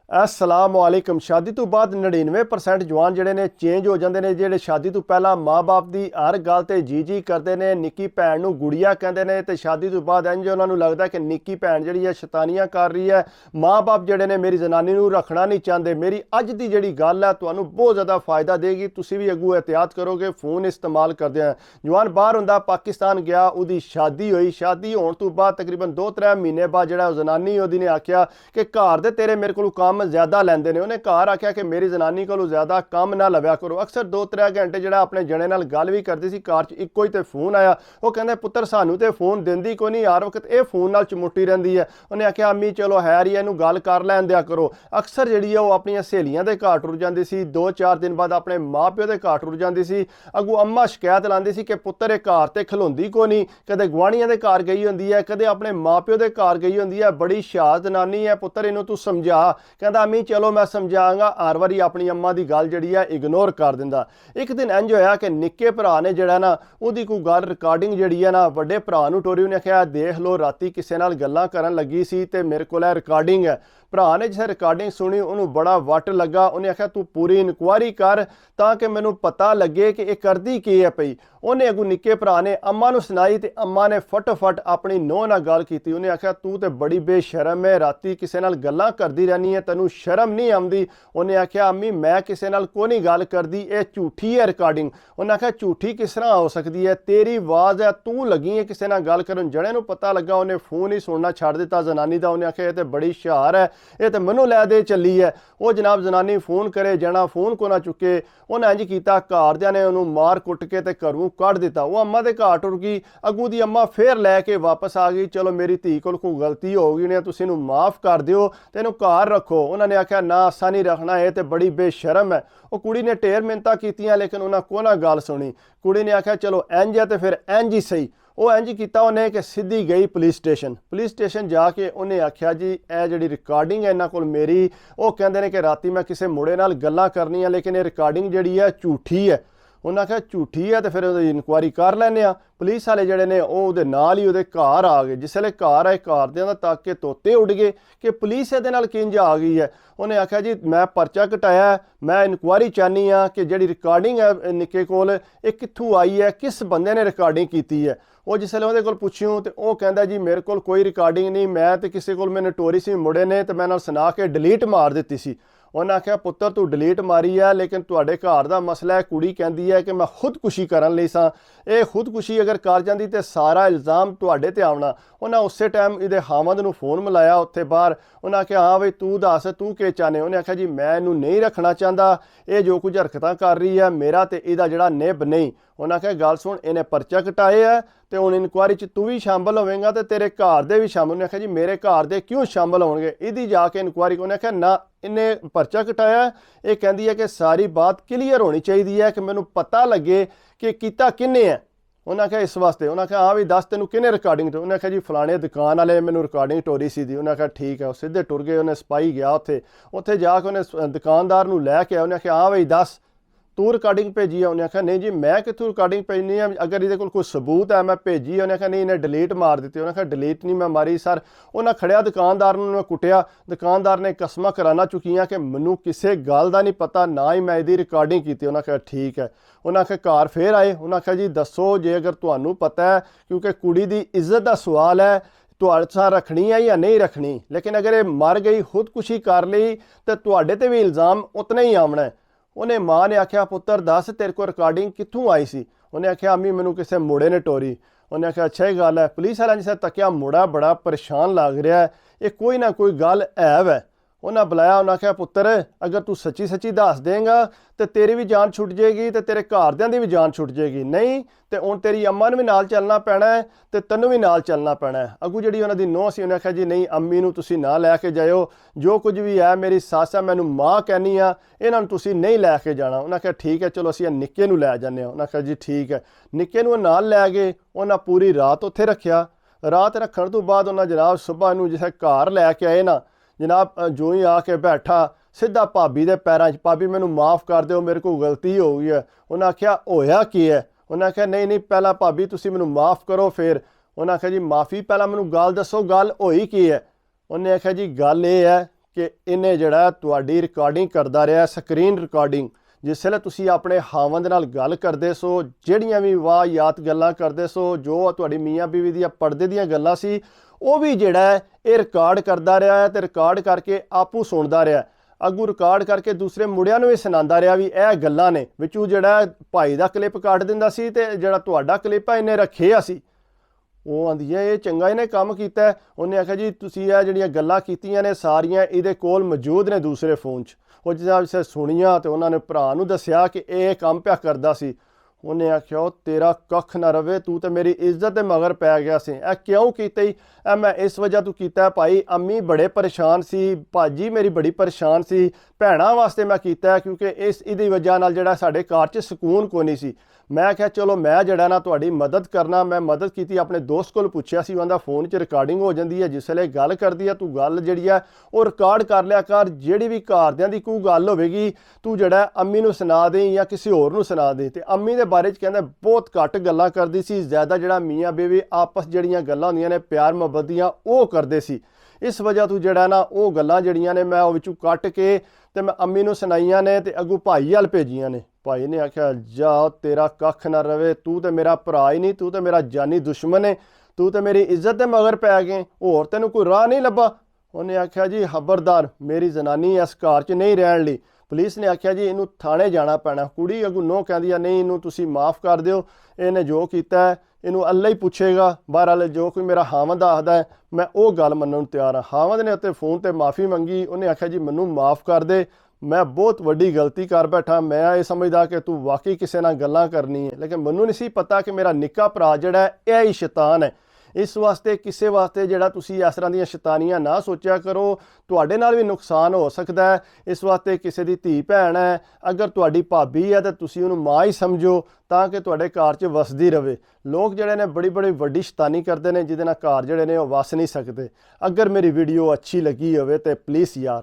असलामुअलैकुम। शादी तो बाद 99% जवान ਜਿਹੜੇ ਨੇ ਚੇਂਜ ਹੋ ਜਾਂਦੇ ਨੇ। ਜਿਹੜੇ ਸ਼ਾਦੀ ਤੋਂ ਪਹਿਲਾਂ ਮਾਂ-ਬਾਪ ਦੀ ਹਰ ਗੱਲ ਤੇ ਜੀ ਕਰਦੇ ਨੇ, ਨਿੱਕੀ ਭੈਣ ਨੂੰ ਗੁੜੀਆ ਕਹਿੰਦੇ ਨੇ ਤੇ ਸ਼ਾਦੀ ਤੋਂ ਬਾਅਦ ਇੰਜ ਉਹਨਾਂ ਨੂੰ ਲੱਗਦਾ ਕਿ ਨਿੱਕੀ ਭੈਣ ਜਿਹੜੀ ਹੈ ਸ਼ੈਤਾਨੀਆਂ ਕਰ ਰਹੀ ਹੈ। ਮਾਂ-ਬਾਪ ਜਿਹੜੇ ਨੇ ਮੇਰੀ ਜ਼ਨਾਨੀ ਨੂੰ ਰੱਖਣਾ ਨਹੀਂ ਚਾਹੁੰਦੇ। ਮੇਰੀ ਅੱਜ ਦੀ ਜਿਹੜੀ ਗੱਲ ਹੈ ਤੁਹਾਨੂੰ ਬਹੁਤ ਜ਼ਿਆਦਾ ਫਾਇਦਾ ਦੇਗੀ। ਤੁਸੀਂ ਵੀ ਅੱਗੋਂ ਇਹਤਿਆਤ ਕਰੋਗੇ ਫੋਨ ਇਸਤੇਮਾਲ ਕਰਦੇ ਆ। ਜਵਾਨ ਬਾਹਰ ਹੁੰਦਾ, ਪਾਕਿਸਤਾਨ ਗਿਆ, ਉਹਦੀ ਸ਼ਾਦੀ ਹੋਈ। ਸ਼ਾਦੀ ਹੋਣ ਤੋਂ ਬਾਅਦ ਤਕਰੀਬਨ 2-3 ਮਹੀਨੇ ਬਾਅਦ ਜਿਹੜਾ ਜ਼ਨਾਨੀ ਉਹਦੀ ਨੇ ਆਖਿਆ ਕਿ ਘਰ ਦੇ ਤੇਰੇ ਮੇਰੇ ਕੋਲੋਂ ਕੰਮ ज़्यादा लेंदे ने। उन्हें घर आख्या कि मेरी जनानी को ज़्यादा काम ना लव्या करो। अक्सर 2-3 घंटे जो अपने जने नाल गल भी करती सी। घर च इक्को ही तो फोन आया, वो कहते पुत्र सानू तो फोन देंदी कोई नहीं, हर वक्त ये फोन नाल चिमुटी रहिंदी है। उन्हें आख्या अम्मी चलो है ही इहनूं गल कर लैन दिया करो। अक्सर जी वो अपन सहेलियां के घर टुर जाती सी, 2-4 दिन बाद अपने माँ प्यो के घर टुर जाती सी। अगों अम्मा शिकायत लाती सी कि पुत्र ये घर तो खलोंदी को नहीं, कदे गुआढ़ियां के घर गई होंदी है, कदे अपने माँ प्यो के घर गई होंदी है। बड़ी शाह जनानी है, पुत्र इनू तू समझा। कहता अम्मी चलो मैं समझांगा। हर वारी अपनी अम्मा की गल जी है इग्नोर कर दिंदा। एक दिन इंज होया कि निक्के भरा ने जड़ा ना उहदी कोई गल रिकॉर्डिंग जी है ना वड्डे भरा नूं टोरी। उन्हें आख्या देख लो राती किसी नाल गल्लां करन लगी सी ते मेरे कोल रिकॉर्डिंग है। भरा ने जिसे रिकॉर्डिंग सुनी उन्होंने बड़ा वट लगा। उन्हें आख्या तू पूरी इनक्वायरी कर ताकि मैनू पता लगे कि यह करती की है पई। उन्हें अगू निक्के भरा ने अम्मा नूं सुनाई ते अम्मा ने फटोफट अपनी नूंह नाल गल कीती। उन्हें आख्या तू तो बड़ी बेशरम है, राती किसी नाल गल्लां करदी रहनी है, तैनूं शर्म नहीं आउंदी। उन्हें आख्या अम्मी मैं किसी नाल कोई नहीं गल करदी, ये झूठी है रिकॉर्डिंग। उन्हें आख्या झूठी किस तरह हो सकती है, तेरी आवाज़ है, तू लगी है किसी नाल गल करन। जणे नूं पता लगा उन्हें फोन ही सुनना छड्ड दिता जनानी दा। उन्हें आख्या ये तो बड़ी शार है, ये तो मैनू लै दे चली है। वो जनाब जनानी फोन करे जाना फोन को ना चुके। उन्हें इंज कीता घरदियां ने उन्होंने मार कुट के ते घरों कढ़ दिता। वो अम्मा के घर टुर गई। अगू दी अम्मा फिर लैके वापस आ गई। चलो मेरी धी कोल कोई गलती हो गई ने, तुसीं नूं माफ़ कर दिओ ते इहनूं घर रखो। उन्होंने आख्या ना असा नहीं रखना, ये तो बड़ी बेशरम है। वो कुड़ी ने ढेर मिन्नतां कीतियां लेकिन उन्हें को ना गल सुनी। कुड़ी ने आख्या चलो इंज है तो फिर इंज ही सही। वो इंज किया उन्हें कि सीधी गई पुलिस स्टेशन जाके उन्हें आख्या जी यह जी रिकॉर्डिंग है इन्हों को मेरी, वो कहते हैं कि राती मैं किसी मुड़े नाल गल्लां करनियां लेकिन ये रिकॉर्डिंग जी है झूठी है। उन्हें आख्या झूठी है तो फिर इनक्वायरी कर लैने आ। पुलिस वाले जड़े ने वो नाल ही वो घर आ गए। जिसले घर आए घरदियां दा तक के तोते उड़ गए कि पुलिस ये नाल किंज आ गई है। उन्हें आख्या जी मैं पर्चा कटाया, मैं इनक्वायरी चाहनी हाँ कि जी रिकॉर्डिंग है निक्के कोल ये कित्थों आई है, किस बंदे ने रिकॉर्डिंग की है। वो जिसले उहदे कोल पुछियो तो वह कहता जी मेरे को कोई रिकॉर्डिंग नहीं, मैं तो किसी को मैंने टोरी सी मुड़े ने तो मैं सुना के डिलीट मार दी सी। उन्हें आख्या पुत्र तू डिलीट मारी है लेकिन तुहाडे घर का मसला है। कुड़ी कहती है कि मैं खुदकुशी करन लई सां, ये खुदकुशी अगर कर जाती तो सारा इल्ज़ाम तुहाडे ते आवना। उन्हें उस टाइम इहदे हामद नूं फोन मिलाया उत्थे बाहर। उन्हें आख्या हाँ बई तू दस तू के चाहने। उन्हें आख्या जी मैं इनू नहीं रखना चाहता, ये जो कुछ हरकतां कर रही है मेरा तो इहदा जिहड़ा निभ नहीं। उन्हें आख्या गल सुन इन्हें पर्चा कटाए है तो हुण इनक्वायरी च तू भी शामिल होवेगा तो तेरे घर दे भी शामिल। उन्हें आख्या जी मेरे घर दे क्यों शामिल होणगे, इहदी जाके इनक्वायरी। उन्हें आख्या ना इन्हें पर्चा कटाया, ये कहती है कि सारी बात क्लीयर होनी चाहिए है कि मैनू पता लगे कि कीता किन्ने है। उन्हें आख्या इस वास्ते। उन्हें आख्या हाँ भी दस तेनू किन्ने रिकॉर्डिंग। उन्हें आख्या जी फलाने दुकान वाले मैनू रिकॉर्डिंग टोरी सी दी। उन्हें आख्या ठीक है। सीधे टुर गए। उन्हें सपाही गया उत्थे जाके उन्हें दुकानदार नूं लैके आया। उन्हें आख्या हाँ बई दस तू रिकॉर्डिंग भेजी है। उन्हें आख्या नहीं जी मैं कितों रिकॉर्डिंग भेजनी है, अगर ये कोई सबूत है मैं भेजी है। उन्हें आख्या नहीं इन्हें डिलीट मार दी। उन्हें आख्या डिलीट नहीं मैं मारी सर। उन्हें खड़िया दुकानदार ने कुटिया। दुकानदार ने कसमां कराना चुकियां कि मैनू किसी गल का नहीं पता, ना ही मैं इसकी रिकॉर्डिंग की। उन्हें आख्या ठीक है। उन्हें आख्या घर फिर आए। उन्हें आख्या जी दसो जे अगर तुहानू पता है, क्योंकि कुड़ी की इज्जत का सवाल है, तुहाडे रखनी है या नहीं रखनी। लेकिन अगर ये मर गई खुदकुशी कर ली तो तुहाडे ते भी इल्ज़ाम उतना ही आना है। उन्हें माँ ने आख्या पुत्र दस तेरे को रिकॉर्डिंग कित्थों आई सी। उन्हें आख्या अम्मी मैनू किसी मुड़े ने टोरी। उन्हें आख्या अच्छा ही गल है। पुलिस वाले जिसे तकिया मुड़ा बड़ा परेशान लग रहा है, ये कोई ना कोई गल है। उन्हें बुलाया। उन्हें आख्या पुत्र अगर तू सच्ची सच्ची दस देंगा तो तेरी भी जान छुट जाएगी तो तेरे घरदियां दी भी जान छुट जाएगी, नहीं तो हुण तेरी अम्मा नूं भी नाल चलना पैना है तो तैनूं भी नाल चलना पैना है। अगू जी उन्होंने नूंह सी उन्हें आख्या जी नहीं अम्मी नूं तुसीं ना लैके जाओ, जो कुछ भी है मेरी सस है मैनूं माँ कहनी आ, इन्हां नूं तुसीं नहीं लैके जाना। उन्हें आख्या ठीक है चलो असीं निक्के नूं लै जाने। उन्हें आख्या जी ठीक है। निक्के नूं नाल लै गए। उन्हें पूरी रात उत्थे रखिया। रात रखण तो बाद उन्हें जनाब सुबह नूं जिसे घर लैके आए ना जनाब जो ही आके बैठा सीधा भाभी के पैरों च, भाभी मैनू माफ़ कर दो मेरे को गलती हो गई है। उन्हें आख्या होया की है। उन्हें आख्या नहीं नहीं पहला भाभी तुसीं मैनू माफ़ करो। फिर उन्हें आख्या जी माफ़ी पहला मैनू गल दसो गल होई की है। उन्हें आख्या जी गल ये है ਕਿ ਇਹਨੇ ਜਿਹੜਾ ਤੁਹਾਡੀ ਰਿਕਾਰਡਿੰਗ ਕਰਦਾ ਰਿਹਾ, ਸਕਰੀਨ ਰਿਕਾਰਡਿੰਗ। ਜਿਸ ਵੇਲੇ ਤੁਸੀਂ ਆਪਣੇ ਹਾਵੰਦ ਨਾਲ ਗੱਲ ਕਰਦੇ ਸੋ, ਜਿਹੜੀਆਂ ਵੀ ਵਾਹਿਯਾਤ ਗੱਲਾਂ ਕਰਦੇ ਸੋ, ਜੋ ਤੁਹਾਡੀ ਮੀਆਂ ਬੀਵੀ ਦੀਆਂ ਪਰਦੇ ਦੀਆਂ ਗੱਲਾਂ ਸੀ, ਉਹ ਵੀ ਜਿਹੜਾ ਇਹ ਰਿਕਾਰਡ ਕਰਦਾ ਰਿਹਾ ਹੈ ਤੇ ਰਿਕਾਰਡ ਕਰਕੇ ਆਪੂ ਸੁਣਦਾ ਰਿਹਾ। ਅੱਗੂ ਰਿਕਾਰਡ ਕਰਕੇ ਦੂਸਰੇ ਮੁੰਡਿਆਂ ਨੂੰ ਵੀ ਸੁਣਾਉਂਦਾ ਰਿਹਾ ਵੀ ਇਹ ਗੱਲਾਂ ਨੇ। ਵਿੱਚੋਂ ਜਿਹੜਾ ਭਾਈ ਦਾ ਕਲਿੱਪ ਕੱਢ ਦਿੰਦਾ ਸੀ ਤੇ ਜਿਹੜਾ ਤੁਹਾਡਾ ਕਲਿੱਪ ਹੈ ਇਹਨੇ ਰੱਖਿਆ ਸੀ। ਉਹ ਆਂਦੀ ਹੈ ਇਹ ਚੰਗਾ ਇਹਨੇ ਕੰਮ ਕੀਤਾ। ਉਹਨੇ ਆਖਿਆ ਜੀ ਤੁਸੀਂ ਇਹ ਜਿਹੜੀਆਂ ਗੱਲਾਂ ਕੀਤੀਆਂ ਨੇ ਸਾਰੀਆਂ ਇਹਦੇ ਕੋਲ ਮੌਜੂਦ ਨੇ ਦੂਸਰੇ ਫੋਨ 'ਚ। ਉਹ ਜਦੋਂ ਸੁਣੀਆਂ ਤੇ ਉਹਨਾਂ ਨੇ ਭਰਾ ਨੂੰ ਦੱਸਿਆ ਕਿ ਇਹ ਕੰਮ ਪਿਆ ਕਰਦਾ ਸੀ। ਉਹਨੇ ਆਖਿਆ ਉਹ ਤੇਰਾ ਕੱਖ ਨਾ ਰਵੇ, ਤੂੰ ਤੇ ਮੇਰੀ ਇੱਜ਼ਤ ਦੇ ਮਗਰ ਪੈ ਗਿਆ ਸੀ। ਇਹ ਕਿਉਂ ਕੀਤਾ ਹੀ? ਇਹ ਮੈਂ ਇਸ ਵਜ੍ਹਾ ਤੂੰ ਕੀਤਾ ਭਾਈ, ਅੰਮੀ ਬੜੇ ਪਰੇਸ਼ਾਨ ਸੀ, ਭਾਜੀ ਮੇਰੀ ਬੜੀ ਪਰੇਸ਼ਾਨ ਸੀ, ਭੈਣਾਂ ਵਾਸਤੇ ਮੈਂ ਕੀਤਾ ਕਿਉਂਕਿ ਇਹਦੀ ਵਜ੍ਹਾ ਨਾਲ ਜਿਹੜਾ ਸਾਡੇ ਘਰ 'ਚ ਸਕੂਨ ਕੋਈ ਨਹੀਂ ਸੀ। ਮੈਂ ਕਿਹਾ ਚਲੋ ਮੈਂ ਜਿਹੜਾ ਨਾ ਤੁਹਾਡੀ ਮਦਦ ਕਰਨਾ। ਮੈਂ ਮਦਦ ਕੀਤੀ, ਆਪਣੇ ਦੋਸਤ ਕੋਲ ਪੁੱਛਿਆ ਸੀ, ਉਹਦਾ ਫੋਨ 'ਚ ਰਿਕਾਰਡਿੰਗ ਹੋ ਜਾਂਦੀ ਹੈ। ਜਿਸ ਵੇਲੇ ਗੱਲ ਕਰਦੀ ਹੈ ਤੂੰ ਗੱਲ ਜਿਹੜੀ ਹੈ ਉਹ ਰਿਕਾਰਡ ਕਰ ਲਿਆ ਕਰ। ਜਿਹੜੀ ਵੀ ਘਰਦਿਆਂ ਦੀ ਕੋਈ ਗੱਲ ਹੋਵੇਗੀ ਤੂੰ ਜਿਹੜਾ ਅੰਮੀ ਨੂੰ ਸੁਣਾ ਦੇ ਜਾਂ ਕਿਸੇ ਹੋਰ ਨੂੰ ਸੁਣਾ ਦੇ। ਤੇ ਅੰਮੀ ਦੇ ਬਾਰੇ 'ਚ ਕਹਿੰਦਾ ਬਹੁਤ ਘੱਟ ਗੱਲਾਂ ਕਰਦੀ ਸੀ, ਜ਼ਿਆਦਾ ਜਿਹੜਾ ਮੀਆਂ ਬੀਵੀ ਆਪਸ ਜਿਹੜੀਆਂ ਗੱਲਾਂ ਹੁੰਦੀਆਂ ਨੇ ਪਿਆਰ ਮੁਹੱਬਤ ਦੀਆਂ ਉਹ ਕਰਦੇ ਸੀ। ਇਸ ਵਜ੍ਹਾ ਤੋਂ ਜਿਹੜਾ ਨਾ ਉਹ ਗੱਲਾਂ ਜਿਹੜੀਆਂ ਨੇ ਮੈਂ ਉਹ ਵਿੱਚੋਂ ਕੱਟ ਕੇ ਤੇ ਮੈਂ ਅੰਮੀ ਨੂੰ ਸੁਣਾਈਆਂ ਨੇ ਤੇ ਅੱਗੋਂ ਭਾਈ ਵੱਲ ਭੇਜੀਆਂ ਨੇ। ਭਾਈ ਨੇ ਆਖਿਆ ਜਾ ਤੇਰਾ ਕੱਖ ਨਾ ਰਵੇ, ਤੂੰ ਤੇ ਮੇਰਾ ਭਰਾ ਹੀ ਨਹੀਂ, ਤੂੰ ਤੇ ਮੇਰਾ ਜਾਨੀ ਦੁਸ਼ਮਣ ਹੈ, ਤੂੰ ਤੇ ਮੇਰੀ ਇੱਜ਼ਤ ਦੇ ਮਗਰ ਪੈ ਗਏ, ਹੋਰ ਤੈਨੂੰ ਕੋਈ ਰਾਹ ਨਹੀਂ ਲੱਭਾ। ਉਹਨੇ ਆਖਿਆ ਜੀ ਖਬਰਦਾਰ, ਮੇਰੀ ਜ਼ਨਾਨੀ ਇਸ ਘਰ 'ਚ ਨਹੀਂ ਰਹਿਣ ਲਈ। ਪੁਲਿਸ ਨੇ ਆਖਿਆ ਜੀ ਇਹਨੂੰ ਥਾਣੇ ਜਾਣਾ ਪੈਣਾ। ਕੁੜੀ ਅੱਗੋਂ ਨੋ ਕਹਿੰਦੀ ਆ ਨਹੀਂ ਇਹਨੂੰ ਤੁਸੀਂ ਮਾफ़ ਕਰ ਦਿਓ, ਇਹਨੇ ਜੋ ਕੀਤਾ ਇਹਨੂੰ ਅੱਲਾ ਹੀ ਪੁੱਛੇਗਾ। ਬਹਰਹਾਲ ਜੋ ਕੋਈ ਮੇਰਾ ਹਾਵੰਦ ਆਖਦਾ ਹੈ ਮੈਂ ਉਹ ਗੱਲ ਮੰਨਣ ਨੂੰ ਤਿਆਰ ਹਾਂ। ਹਾਵੰਦ ਨੇ ਉੱਤੇ ਫੋਨ ਤੇ ਮਾफ़ੀ ਮੰਗੀ। ਉਹਨੇ ਆਖਿਆ ਜੀ ਮੈਨੂੰ ਮਾफ़ ਕਰ ਦੇ, ਮੈਂ ਬਹੁਤ ਵੱਡੀ ਗਲਤੀ ਕਰ ਬੈਠਾ। ਮੈਂ ਇਹ ਸਮਝਦਾ ਕਿ ਤੂੰ ਵਾਕਈ ਕਿਸੇ ਨਾਲ ਗੱਲਾਂ ਕਰਨੀ ਹੈ, ਲੇਕਿਨ ਮੈਨੂੰ ਨਹੀਂ ਸੀ ਪਤਾ ਕਿ ਮੇਰਾ ਨਿੱਕਾ ਭਰਾ ਜਿਹੜਾ ਇਹ ਹੀ ਸ਼ੈਤਾਨ ਹੈ। ਇਸ ਵਾਸਤੇ ਕਿਸੇ ਵਾਸਤੇ ਜਿਹੜਾ ਤੁਸੀਂ ਇਸ ਤਰ੍ਹਾਂ ਦੀਆਂ ਸ਼ੈਤਾਨੀਆਂ ਨਾ ਸੋਚਿਆ ਕਰੋ, ਤੁਹਾਡੇ ਨਾਲ ਵੀ ਨੁਕਸਾਨ ਹੋ ਸਕਦਾ ਹੈ। ਇਸ ਵਾਸਤੇ ਕਿਸੇ ਦੀ ਧੀ ਭੈਣ ਹੈ, ਅਗਰ ਤੁਹਾਡੀ ਭਾਬੀ ਹੈ ਤਾਂ ਤੁਸੀਂ ਉਹਨੂੰ ਮਾਂ ਹੀ ਸਮਝੋ ਤਾਂ ਕਿ ਤੁਹਾਡੇ ਘਰ 'ਚ ਵਸਦੀ ਰਹੇ। ਲੋਕ ਜਿਹੜੇ ਨੇ ਬੜੀ ਵੱਡੀ ਸ਼ੈਤਾਨੀ ਕਰਦੇ ਨੇ ਜਿਹਦੇ ਨਾਲ ਘਰ ਜਿਹੜੇ ਨੇ ਉਹ ਵਸ ਨਹੀਂ ਸਕਦੇ। ਅਗਰ ਮੇਰੀ ਵੀਡੀਓ ਅੱਛੀ ਲੱਗੀ ਹੋਵੇ ਤਾਂ ਪਲੀਜ਼ ਯਾਰ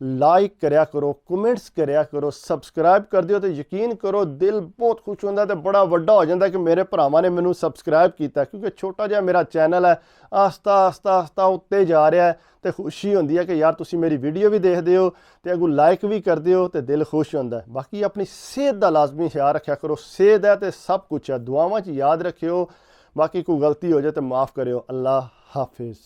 ਲਾਈਕ ਕਰਿਆ ਕਰੋ, ਕਮੈਂਟਸ ਕਰਿਆ ਕਰੋ, ਸਬਸਕ੍ਰਾਈਬ ਕਰ ਦਿਓ। ਤੇ ਯਕੀਨ ਕਰੋ ਦਿਲ ਬਹੁਤ ਖੁਸ਼ ਹੁੰਦਾ ਤੇ ਬੜਾ ਵੱਡਾ ਹੋ ਜਾਂਦਾ ਕਿ ਮੇਰੇ ਭਰਾਵਾਂ ਨੇ ਮੈਨੂੰ ਸਬਸਕ੍ਰਾਈਬ ਕੀਤਾ, ਕਿਉਂਕਿ ਛੋਟਾ ਜਿਹਾ ਮੇਰਾ ਚੈਨਲ ਹੈ, ਆਸਤਾ ਉੱਤੇ ਜਾ ਰਿਹਾ ਹੈ। ਤੇ ਖੁਸ਼ੀ ਹੁੰਦੀ ਹੈ ਕਿ ਯਾਰ ਤੁਸੀਂ ਮੇਰੀ ਵੀਡੀਓ ਵੀ ਦੇਖਦੇ ਹੋ ਤੇ ਅੱਗੋਂ ਲਾਈਕ ਵੀ ਕਰਦੇ ਹੋ ਤੇ ਦਿਲ ਖੁਸ਼ ਹੁੰਦਾ ਹੈ। ਬਾਕੀ ਆਪਣੀ ਸਿਹਤ ਦਾ ਲਾਜ਼ਮੀ ਖਿਆਲ ਰੱਖਿਆ ਕਰੋ, ਸਿਹਤ ਹੈ ਤੇ ਸਭ ਕੁਝ ਹੈ। ਦੁਆਵਾਂ 'ਚ ਯਾਦ ਰੱਖਿਓ। ਬਾਕੀ ਕੋਈ ਗਲਤੀ ਹੋ ਜਾਏ ਤਾਂ ਮਾफ़ ਕਰਿਓ। ਅੱਲਾ ਹਾਫਿਜ਼।